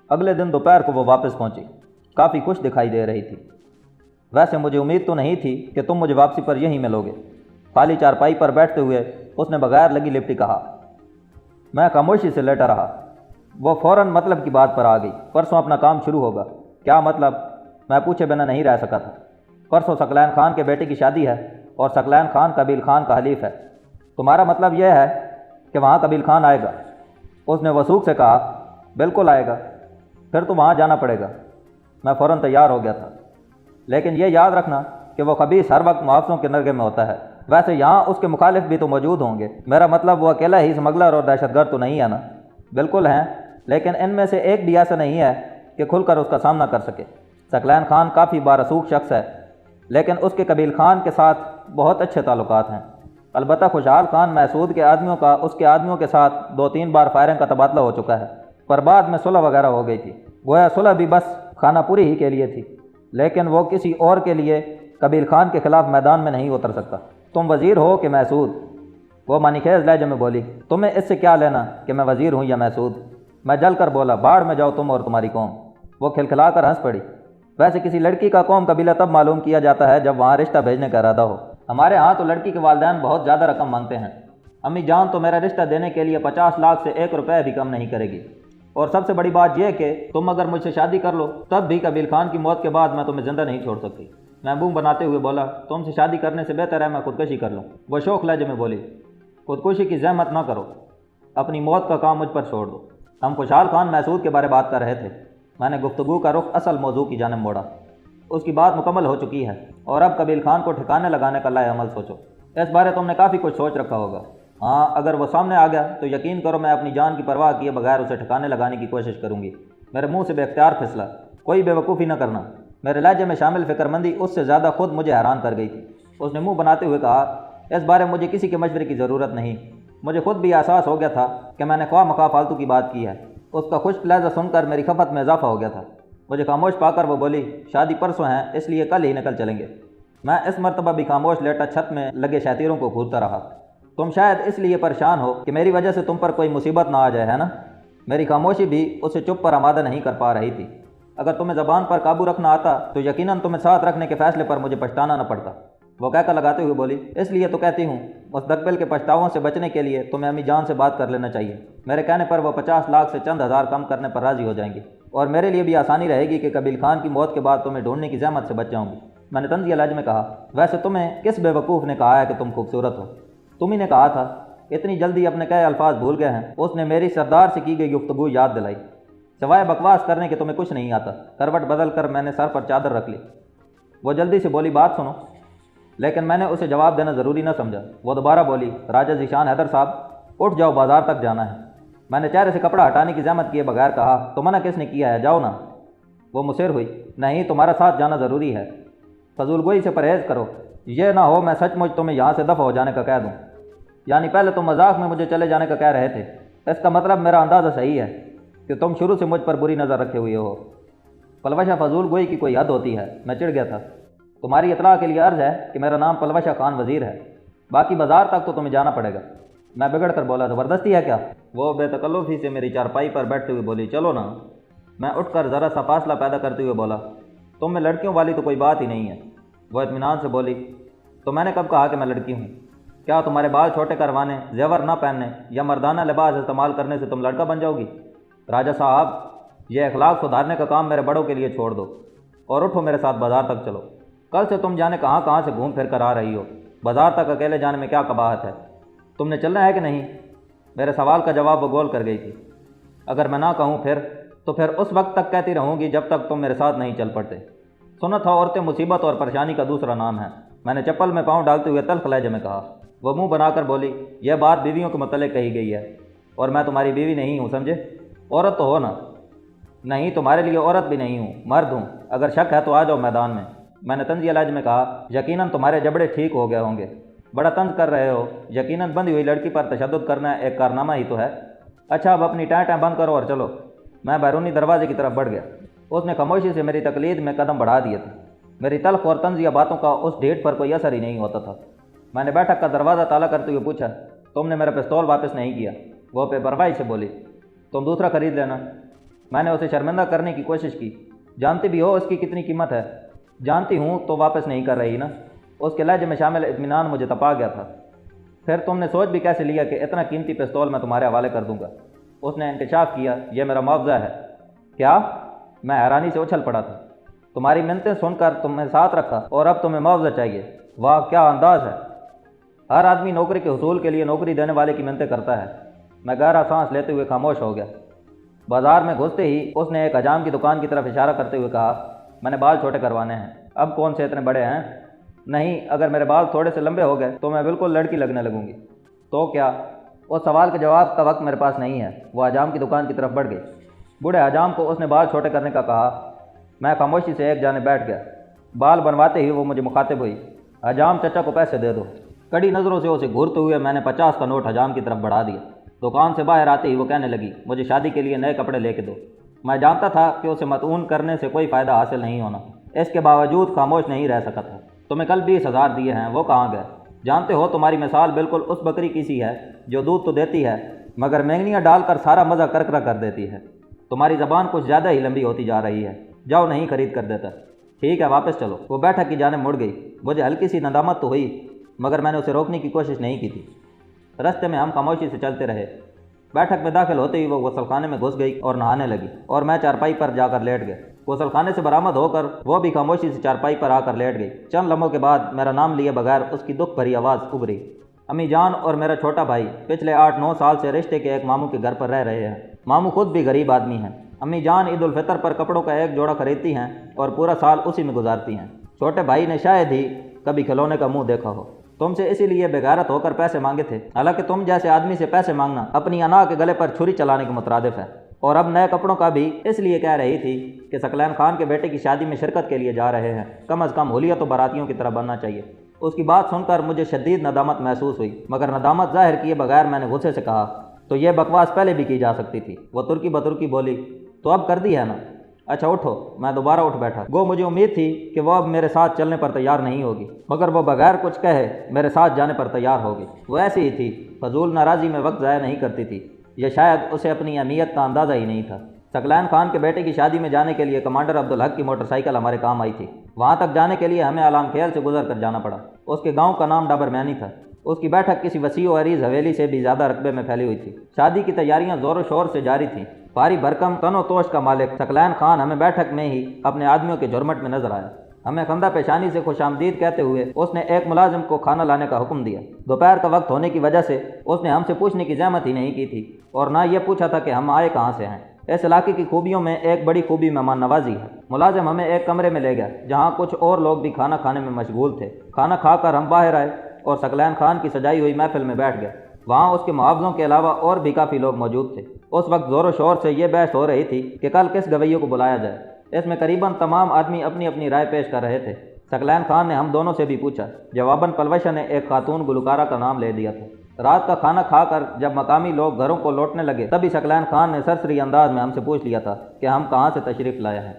اگلے دن دوپہر کو وہ واپس پہنچی، کافی خوش دکھائی دے رہی تھی۔ ویسے مجھے امید تو نہیں تھی کہ تم مجھے واپسی پر یہیں ملو گے، خالی چارپائی پر بیٹھتے ہوئے اس نے بغیر لگی لپٹی کہا۔ میں خاموشی سے لیٹا رہا۔ وہ فوراً مطلب کی بات پر آ گئی۔ پرسوں اپنا کام شروع ہوگا۔ کیا مطلب؟ میں پوچھے بنا نہیں رہ سکا تھا۔ پرسوں ثقلین خان کے بیٹے کی شادی ہے اور ثقلین خان قبیل خان کا حلیف ہے۔ تمہارا مطلب یہ ہے کہ وہاں قبیل خان آئے گا؟ اس نے وثوق سے کہا۔ بالکل آئے گا، پھر تو وہاں جانا پڑے گا۔ میں فوراً تیار ہو گیا تھا، لیکن یہ یاد رکھنا کہ وہ خبیث ہر وقت محافظوں کے نرغے میں ہوتا ہے۔ ویسے یہاں اس کے مخالف بھی تو موجود ہوں گے۔ میرا مطلب وہ اکیلا ہی اسمگلر اور دہشت گرد تو نہیں ہے نا؟ بالکل ہیں، لیکن ان میں سے ایک بھی ایسا نہیں ہے کہ کھل کر اس کا سامنا کر سکے۔ ثقلین خان کافی بارسوخ شخص ہے، لیکن اس کے قبیل خان کے ساتھ بہت اچھے تعلقات ہیں۔ البتہ خوشحال خان محسود کے آدمیوں کا اس کے آدمیوں کے ساتھ 2-3 بار فائرنگ کا تبادلہ ہو چکا ہے، پر بعد میں صلح وغیرہ ہو گئی تھی۔ گویا صلح بھی بس خانہ پوری ہی کے لیے تھی، لیکن وہ کسی اور کے لیے قبیل خان کے خلاف میدان میں نہیں اتر سکتا۔ تم وزیر ہو کہ محسود؟ وہ معنی خیز لہجے میں بولی۔ تمہیں اس سے کیا لینا کہ میں وزیر ہوں یا محسود؟ میں جل کر بولا، باڑ میں جاؤ تم اور تمہاری قوم۔ وہ کھلکھلا کر ہنس پڑی۔ ویسے کسی لڑکی کا قوم قبیلہ تب معلوم کیا جاتا ہے جب وہاں رشتہ بھیجنے کا ارادہ ہو۔ ہمارے ہاں تو لڑکی کے والدین بہت زیادہ رقم مانگتے ہیں۔ امی جان تو میرا رشتہ دینے کے لیے 50 لاکھ سے 1 روپے بھی کم نہیں کرے گی، اور سب سے بڑی بات یہ کہ تم اگر مجھ سے شادی کر لو تب بھی قبیل خان کی موت کے بعد میں تمہیں زندہ نہیں چھوڑ سکتی۔ میں منہ بناتے ہوئے بولا، تم سے شادی کرنے سے بہتر ہے میں خودکشی کر لوں۔ وہ شوق لہجے میں بولی، خودکشی کی زحمت نہ کرو، اپنی موت کا کام مجھ پر چھوڑ دو۔ ہم خوشحال خان محسود کے بارے بات کر رہے تھے۔ میں نے گفتگو کا رخ اصل موضوع کی جانب موڑا۔ اس کی بات مکمل ہو چکی ہے اور اب قبیل خان کو ٹھکانے لگانے کا لائے عمل سوچو۔ اس بارے تم نے کافی کچھ سوچ رکھا ہوگا۔ ہاں، اگر وہ سامنے آ گیا تو یقین کرو میں اپنی جان کی پرواہ کیے بغیر اسے ٹھکانے لگانے کی کوشش کروں گی۔ میرے منہ سے بے اختیار پھسلا۔ کوئی بے وقوفی نہ کرنا۔ میرے لہجے میں شامل فکر مندی اس سے زیادہ خود مجھے حیران کر گئی تھی۔ اس نے منہ بناتے ہوئے کہا، اس بارے مجھے کسی کے مشورے کی ضرورت نہیں۔ مجھے خود بھی احساس ہو گیا تھا کہ میں نے خواہ مخواہ فالتو کی بات کی ہے۔ اس کا خشک لہجہ سن کر میری خفت میں اضافہ ہو گیا تھا۔ مجھے خاموش پا کر وہ بولی، شادی پرسوں ہیں اس لیے کل ہی نکل چلیں گے۔ میں اس مرتبہ بھی خاموش لیٹا چھت میں لگے شیطیروں کو گھورتا رہا۔ تم شاید اس لیے پریشان ہو کہ میری وجہ سے تم پر کوئی مصیبت نہ آ جائے، ہے نا؟ میری خاموشی بھی اسے چپ پر آمادہ نہیں کر پا رہی تھی۔ اگر تمہیں زبان پر قابو رکھنا آتا تو یقیناً تمہیں ساتھ رکھنے کے فیصلے پر مجھے پچھتانا نہ پڑتا۔ وہ کہہ کر لگاتے ہوئے بولی، اس لیے تو کہتی ہوں مستقبل کے پچھتاووں سے بچنے کے لیے تمہیں امی جان سے بات کر لینا چاہیے۔ میرے کہنے پر وہ 50 لاکھ سے چند ہزار کم کرنے پر راضی ہو جائیں گی، اور میرے لیے بھی آسانی رہے گی کہ قبیل خان کی موت کے بعد تمہیں ڈھونڈنے کی زحمت سے بچ جاؤں گی۔ میں نے طنزیہ لہجے میں کہا، ویسے تمہیں کس بے وقوف نے کہا ہے کہ تم خوبصورت ہو؟ تم ہی نے کہا تھا۔ اتنی جلدی اپنے کہے الفاظ بھول گئے ہیں؟ اس نے میری سردار سے کی گئی گفتگو یاد دلائی۔ سوائے بکواس کرنے کے تمہیں کچھ نہیں آتا۔ کروٹ بدل کر میں نے سر پر چادر رکھ لی۔ وہ جلدی سے بولی، بات سنو، لیکن میں نے اسے جواب دینا ضروری نہ سمجھا۔ وہ دوبارہ بولی، راجہ ذیشان حیدر صاحب، اٹھ جاؤ، بازار تک جانا ہے۔ میں نے چہرے سے کپڑا ہٹانے کی زحمت کیے بغیر کہا، تو منع کس نے کیا ہے، جاؤ نا۔ وہ مصر ہوئی، نہیں، تمہارا ساتھ جانا ضروری ہے۔ فضول گوئی سے پرہیز کرو، یہ نہ ہو میں سچ مچ تمہیں یہاں سے دفع ہو جانے کا کہہ دوں۔ یعنی پہلے تم مذاق میں مجھے چلے جانے کا کہہ رہے تھے، اس کا مطلب میرا اندازہ صحیح ہے کہ تم شروع سے مجھ پر بری نظر رکھے ہوئے ہو۔ پلوشہ فضول گوئی کی کوئی حد ہوتی ہے۔ میں چڑ گیا تھا۔ تمہاری اطلاع کے لیے عرض ہے کہ میرا نام پلوشہ خان وزیر ہے، باقی بازار تک تو تمہیں جانا پڑے گا۔ میں بگڑ کر بولا، زبردستی ہے کیا؟ وہ بے تکلفی سے میری چارپائی پر بیٹھتے ہوئے بولی، چلو نا۔ میں اٹھ کر ذرا سا فاصلہ پیدا کرتے ہوئے بولا، تم میں لڑکیوں والی تو کوئی بات ہی نہیں ہے۔ وہ اطمینان سے بولی، تو میں نے کب کہا کہ میں لڑکی ہوں؟ کیا تمہارے بال چھوٹے کروانے، زیور نہ پہننے یا مردانہ لباس استعمال کرنے سے تم لڑکا بن جاؤ گی؟ راجہ صاحب، یہ اخلاق سدھارنے کا کام میرے بڑوں کے لیے چھوڑ دو اور اٹھو، میرے ساتھ بازار تک چلو۔ کل سے تم جانے کہاں سے گھوم پھر کر آ رہی ہو، بازار تک اکیلے جانے میں کیا قباحت ہے؟ تم نے چلنا ہے کہ نہیں؟ میرے سوال کا جواب وہ گول کر گئی تھی۔ اگر میں نہ کہوں تو پھر اس وقت تک کہتی رہوں گی جب تک تم میرے ساتھ نہیں چل پڑتے۔ سنت ہو عورتیں مصیبت اور پریشانی کا دوسرا نام ہے، میں نے چپل میں پاؤں ڈالتے ہوئے تلخ لہجے میں کہا۔ وہ منہ بنا کر بولی، یہ بات بیویوں کے متعلق کہی گئی ہے، اور میں تمہاری بیوی نہیں ہوں، سمجھے؟ عورت تو ہو نا؟ نہیں، تمہارے لیے عورت بھی نہیں ہوں، مرد ہوں۔ اگر شک ہے تو آ جاؤ میدان میں نے طنزیہ لہجے میں کہا۔ یقیناً تمہارے جبڑے ٹھیک ہو گئے ہوں گے، بڑا طنز کر رہے ہو۔ یقیناً بندھی ہوئی لڑکی پر تشدد کرنا ایک کارنامہ ہی تو ہے۔ اچھا، اب اپنی ٹائیں بند کرو اور چلو۔ میں بیرونی دروازے کی طرف بڑھ گیا۔ اس نے خاموشی سے میری تقلید میں قدم بڑھا دیے تھے۔ میری تلخ اور طنزیہ باتوں کا اس ڈیٹ پر کوئی اثر ہی نہیں ہوتا تھا۔ میں نے بیٹھک کا دروازہ تالا کرتے ہوئے پوچھا، تم نے میرا پستول واپس نہیں کیا؟ وہ بے پرواہی سے بولی، تم دوسرا خرید لینا۔ میں نے اسے شرمندہ کرنے کی کوشش کی۔ جانتی بھی ہو اس کی کتنی قیمت ہے؟ جانتی ہوں تو واپس نہیں کر رہی نا؟ اس کے لہجے میں شامل اطمینان مجھے تپا گیا تھا۔ پھر تم نے سوچ بھی کیسے لیا کہ اتنا قیمتی پستول میں تمہارے حوالے کر دوں گا؟ اس نے انکشاف کیا، یہ میرا معاوضہ ہے۔ کیا؟ میں حیرانی سے اچھل پڑا تھا۔ تمہاری منتیں سن کر تمہیں ساتھ رکھا اور اب تمہیں معاوضہ چاہیے؟ واہ کیا انداز ہے! ہر آدمی نوکری کے حصول کے لیے نوکری دینے والے کی منتیں کرتا ہے۔ میں گہرا سانس لیتے ہوئے خاموش ہو گیا۔ بازار میں گھستے ہی اس نے ایک حجام کی دکان کی طرف اشارہ کرتے ہوئے کہا، میں نے بال چھوٹے کروانے ہیں۔ اب کون سے اتنے بڑے ہیں؟ نہیں، اگر میرے بال تھوڑے سے لمبے ہو گئے تو میں بالکل لڑکی لگنے لگوں گی۔ تو کیا؟ اس سوال کے جواب کا وقت میرے پاس نہیں ہے۔ وہ حجام کی دکان کی طرف بڑھ گئی۔ بوڑھے حجام کو اس نے بال چھوٹے کرنے کا کہا۔ میں خاموشی سے ایک جانب بیٹھ گیا۔ بال بنواتے ہی وہ مجھے مخاطب ہوئی، حجام چچا کو پیسے دے دو۔ کڑی نظروں سے اسے گھورتے ہوئے میں نے 50 کا نوٹ حجام کی طرف بڑھا دیا۔ دکان سے باہر آتے ہی وہ کہنے لگی، مجھے شادی کے لیے نئے کپڑے لے کے دو۔ میں جانتا تھا کہ اسے مطعون کرنے سے کوئی فائدہ حاصل نہیں ہونا، اس کے باوجود خاموش نہیں رہ سکا تھا۔ تمہیں کل 20,000 دیے ہیں، وہ کہاں گئے؟ جانتے ہو تمہاری مثال بالکل اس بکری کی سی ہے جو دودھ تو دیتی ہے مگر مینگنیاں ڈال کر سارا مزہ کرکرا کر دیتی ہے۔ تمہاری زبان کچھ زیادہ ہی لمبی ہوتی جا رہی ہے، جاؤ نہیں خرید کر دیتا۔ ٹھیک ہے واپس چلو۔ وہ بیٹھک کی جانب مڑ گئی۔ مجھے ہلکی سی ندامت تو ہوئی مگر میں نے اسے روکنے کی کوشش نہیں کی تھی۔ رستے میں ہم خاموشی سے چلتے رہے۔ بیٹھک میں داخل ہوتے ہی وہ غسل خانے میں گھس گئی اور نہانے لگی اور میں چارپائی پر جا کر لیٹ گیا۔ غسل خانے سے برآمد ہو کر وہ بھی خاموشی سے چارپائی پر آ کر لیٹ گئی۔ چند لمحوں کے بعد میرا نام لیے بغیر اس کی دکھ بھری آواز ابھری، امی جان اور میرا چھوٹا بھائی پچھلے 8-9 سال سے رشتے کے ایک ماموں کے گھر پر رہ رہے ہیں۔ ماموں خود بھی غریب آدمی ہیں۔ امی جان عید الفطر پر کپڑوں کا ایک جوڑا خریدتی ہیں اور پورا سال اسی میں گزارتی ہیں۔ چھوٹے بھائی نے شاید ہی کبھی کھلونے کا منہ دیکھا ہو۔ تم سے اسی لیے بےغیرت ہو کر پیسے مانگے تھے، حالانکہ تم جیسے آدمی سے پیسے مانگنا اپنی انا کے گلے پر چھری چلانے کے مترادف ہے۔ اور اب نئے کپڑوں کا بھی اس لیے کہہ رہی تھی کہ ثقلین خان کے بیٹے کی شادی میں شرکت کے لیے جا رہے ہیں، کم از کم حلیہ تو براتیوں کی طرح بننا چاہیے۔ اس کی بات سن کر مجھے شدید ندامت محسوس ہوئی مگر ندامت ظاہر کیے بغیر میں نے غصے سے کہا، تو یہ بکواس پہلے بھی کی جا سکتی تھی۔ وہ ترکی بترکی بولی، تو اب کر دی ہے نا؟ اچھا اٹھو۔ میں دوبارہ اٹھ بیٹھا۔ گو مجھے امید تھی کہ وہ اب میرے ساتھ چلنے پر تیار نہیں ہوگی مگر وہ بغیر کچھ کہے میرے ساتھ جانے پر تیار ہوگی۔ وہ ایسی ہی تھی، فضول ناراضی میں وقت ضائع نہیں کرتی تھی، یہ شاید اسے اپنی اہمیت کا اندازہ ہی نہیں تھا۔ ثقلین خان کے بیٹے کی شادی میں جانے کے لیے کمانڈر عبدالحق کی موٹر سائیکل ہمارے کام آئی تھی۔ وہاں تک جانے کے لیے ہمیں علام کھیل سے گزر کر جانا پڑا۔ اس کے گاؤں کا نام ڈابر مینی تھا۔ اس کی بیٹھک کسی وسیع و عریض حویلی سے بھی زیادہ رقبے میں پھیلی ہوئی تھی۔ شادی کی تیاریاں زور و شور سے جاری تھیں۔ بھاری بھرکم تن و توش کا مالک ثقلین خان ہمیں بیٹھک میں ہی اپنے آدمیوں کے جھرمٹ میں نظر آیا۔ ہمیں خندہ پیشانی سے خوش آمدید کہتے ہوئے اس نے ایک ملازم کو کھانا لانے کا حکم دیا۔ دوپہر کا وقت ہونے کی وجہ سے اس نے ہم سے پوچھنے کی زحمت ہی نہیں کی تھی اور نہ یہ پوچھا تھا کہ ہم آئے کہاں سے ہیں۔ اس علاقے کی خوبیوں میں ایک بڑی خوبی مہمان نوازی ہے۔ ملازم ہمیں ایک کمرے میں لے گیا جہاں کچھ اور لوگ بھی کھانا کھانے میں مشغول تھے۔ کھانا کھا کر ہم باہر آئے اور ثقلین خان کی سجائی ہوئی محفل میں بیٹھ گئے۔ وہاں اس کے محافظوں کے علاوہ اور بھی کافی لوگ موجود تھے۔ اس وقت زور و شور سے یہ بحث ہو رہی تھی کہ کل کس گویوں کو بلایا جائے۔ اس میں قریباً تمام آدمی اپنی اپنی رائے پیش کر رہے تھے۔ ثقلین خان نے ہم دونوں سے بھی پوچھا۔ جواباً پلوشہ نے ایک خاتون گلوکارہ کا نام لے دیا تھا۔ رات کا کھانا کھا کر جب مقامی لوگ گھروں کو لوٹنے لگے تبھی ثقلین خان نے سرسری انداز میں ہم سے پوچھ لیا تھا کہ ہم کہاں سے تشریف لائے ہیں۔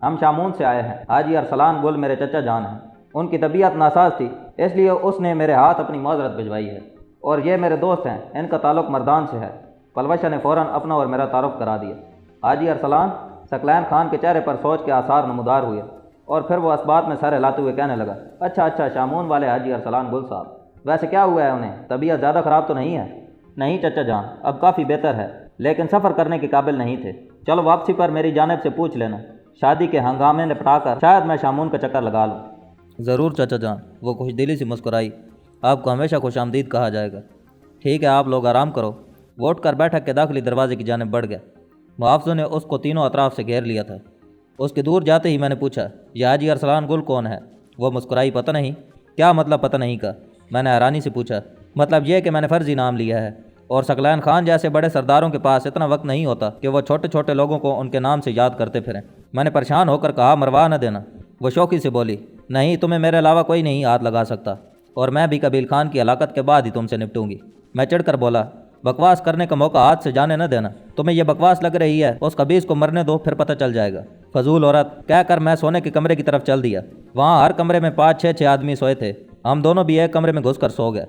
ہم شامون سے آئے ہیں۔ حاجی ارسلان گل میرے چچا جان ہیں۔ ان کی طبیعت ناساز تھی اس لیے اس نے میرے ہاتھ اپنی معذرت بھجوائی ہے، اور یہ میرے دوست ہیں، ان کا تعلق مردان سے ہے۔ پلوشہ نے فوراً اپنا اور میرا تعارف کرا دیا۔ حاجی ارسلان؟ ثقلین خان کے چہرے پر سوچ کے آثار نمودار ہوئے اور پھر وہ اسبات میں سر ہلاتے ہوئے کہنے لگا، اچھا شامون والے حاجی ارسلان گل صاحب، ویسے کیا ہوا ہے انہیں؟ طبیعت زیادہ خراب تو نہیں ہے؟ نہیں چچا جان، اب کافی بہتر ہے، لیکن سفر کرنے کے قابل نہیں تھے۔ چلو واپسی پر میری جانب سے پوچھ لینا، شادی کے ہنگامے نپٹا کر شاید میں شامون کا چکر لگا لوں۔ ضرور چچا جان، وہ خوش دلی سے مسکرائی، آپ کو ہمیشہ خوش آمدید کہا جائے گا۔ ٹھیک ہے آپ لوگ آرام کرو۔ وہ اٹھ کر بیٹھک کے داخلی دروازے کی جانب بڑھ گیا۔ محافظوں نے اس کو تینوں اطراف سے گھیر لیا تھا۔ اس کے دور جاتے ہی میں نے پوچھا، یہ حاجی ارسلان گل کون ہے؟ وہ مسکرائی، پتہ نہیں۔ کیا مطلب پتہ نہیں کا؟ میں نے حیرانی سے پوچھا۔ مطلب یہ کہ میں نے فرضی نام لیا ہے اور ثقلین خان جیسے بڑے سرداروں کے پاس اتنا وقت نہیں ہوتا کہ وہ چھوٹے چھوٹے لوگوں کو ان کے نام سے یاد کرتے پھریں۔ میں نے پریشان ہو کر کہا، مروا نہ دینا۔ وہ شوخی سے بولی، نہیں تمہیں میرے علاوہ کوئی نہیں ہاتھ لگا سکتا، اور میں بھی قبیل خان کی ہلاکت کے بعد ہی تم سے نپٹوں گی۔ میں چڑھ کر بولا، بکواس کرنے کا موقع ہاتھ سے جانے نہ دینا۔ تمہیں یہ بکواس لگ رہی ہے، اس خبیث کو مرنے دو، پھر پتہ چل جائے گا۔ فضول عورت، کہہ کر میں سونے کے کمرے کی طرف چل دیا۔ وہاں ہر کمرے میں 5-6 آدمی سوئے تھے۔ ہم دونوں بھی ایک کمرے میں گھس کر سو گئے۔